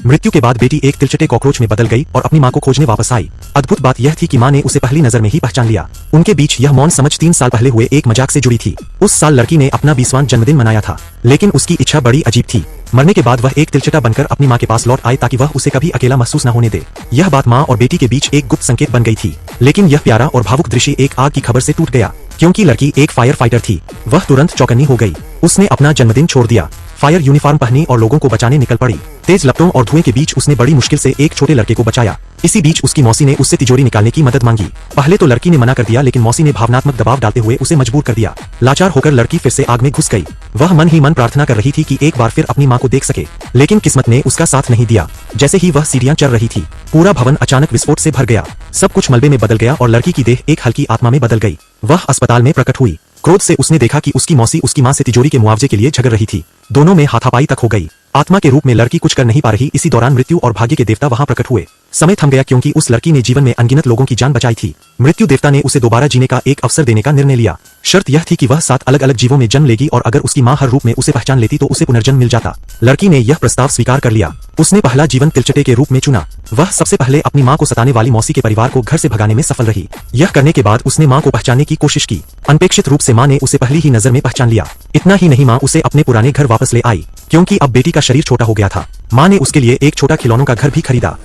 मृत्यु के बाद बेटी एक तिलचटे कॉकरोच में बदल गई और अपनी मां को खोजने वापस आई। अद्भुत बात यह थी कि मां ने उसे पहली नजर में ही पहचान लिया। उनके बीच यह मौन समझ 3 साल पहले हुए एक मजाक से जुड़ी थी। उस साल लड़की ने अपना 20वां जन्मदिन मनाया था, लेकिन उसकी इच्छा बड़ी अजीब थी। मरने के बाद वह एक तिलचटा बनकर अपनी मां के पास लौट आए ताकि वह उसे कभी अकेला महसूस न होने दे। यह बात मां और बेटी के बीच एक गुप्त संकेत बन गई थी। लेकिन यह प्यारा और भावुक दृश्य एक आग की खबर से टूट गया, क्योंकि लड़की एक फायर फाइटर थी। वह तुरंत चौकन्नी हो गई। उसने अपना जन्मदिन छोड़ दिया, फायर यूनिफॉर्म पहनी और लोगों को बचाने निकल पड़ी। तेज लपटों और धुएं के बीच उसने बड़ी मुश्किल से एक छोटे लड़के को बचाया। इसी बीच उसकी मौसी ने उससे तिजोरी निकालने की मदद मांगी। पहले तो लड़की ने मना कर दिया, लेकिन मौसी ने भावनात्मक दबाव डालते हुए उसे मजबूर कर दिया। लाचार होकर लड़की फिर से आग में घुस गई। वह मन ही मन प्रार्थना कर रही थी कि एक बार फिर अपनी मां को देख सके, लेकिन किस्मत ने उसका साथ नहीं दिया। जैसे ही वह सीढ़ियां चढ़ रही थी, पूरा भवन अचानक विस्फोट से भर गया। सब कुछ मलबे में बदल गया और लड़की की देह एक हल्की आत्मा में बदल गई। वह अस्पताल में प्रकट हुई। क्रोध से उसने देखा कि उसकी मौसी उसकी मां से तिजोरी के मुआवजे के लिए झगड़ रही थी। दोनों में हाथापाई तक हो गई। आत्मा के रूप में लड़की कुछ कर नहीं पा रही। इसी दौरान मृत्यु और भाग्य के देवता वहां प्रकट हुए। समय थम गया, क्योंकि उस लड़की ने जीवन में अनगिनत लोगों की जान बचाई थी। मृत्यु देवता ने उसे दोबारा जीने का एक अवसर देने का निर्णय लिया। शर्त यह थी कि वह 7 अलग अलग जीवों में जन्म लेगी और अगर उसकी मां हर रूप में उसे पहचान लेती तो उसे पुनर्जन्म मिल जाता। लड़की ने यह प्रस्ताव स्वीकार कर लिया। उसने पहला जीवन तिलचटे के रूप में चुना। वह सबसे पहले अपनी मां को सताने वाली मौसी के परिवार को घर से भगाने में सफल रही। यह करने के बाद उसने मां को पहचानने की कोशिश की। अनपेक्षित रूप से मां ने उसे पहली ही नजर में पहचान लिया। इतना ही नहीं, मां उसे अपने पुराने घर वापस ले आई, क्योंकि अब बेटी का शरीर छोटा हो गया था। मां ने उसके लिए एक छोटा खिलौनों का घर भी खरीदा।